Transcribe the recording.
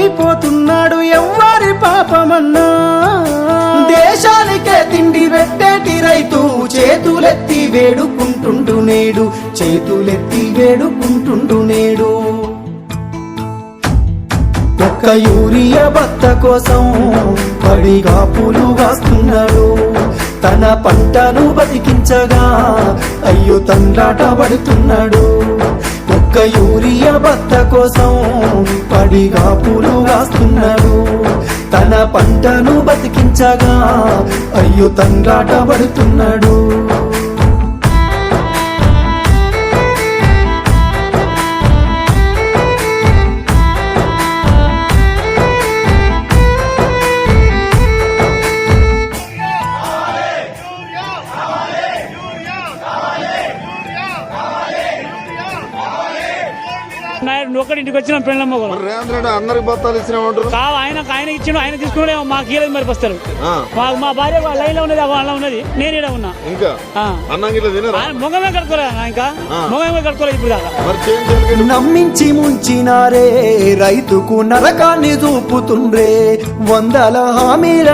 అయిపోతున్నాడు ఎవ్వరి పాపమన్నా. దేశానికే తిండి పెట్టేటి రైతు చేతులెత్తి వేడుకుంటుండు నేడు, చేతులెత్తి వేడుకుంటుండు నేడు. ఒక్క యూరియా బత్త కోసం పడిగాపులు కాస్తున్నాడు, తన పంటను బతికించగా అయ్యో తండ్రాట పడుతున్నాడు. ఒక్క యూరియా బత్త కోసం పడిగాపులు కాస్తున్నాడు, తన పంటను బతికించగా అయ్యో తండ్రాట పడుతున్నాడు. ఒక్కడింటికి వచ్చిన పెళ్ళమ్మ రేవంత్ రెడ్డి అందరికి బత్తాలు ఇచ్చినామంటారు. ఆయన ఇచ్చిండు, ఆయన తీసుకున్నాడే మాకు ఇయ్యలేదు మరి బస్తారు. మా భార్య లైన్ లో ఉన్నది, వాళ్ళ ఉన్నది, నేను ఇక్కడ ఉన్నా. ఇంకా మొగమే కట్టుకోలేదు, ఇంకా మొగమే కట్టుకోలేదు ఇప్పుడు దాకా. నమ్మించి ముంచినారే రైతుకు నరకాన్ని చూపుతుండ్రే, వందల హామీల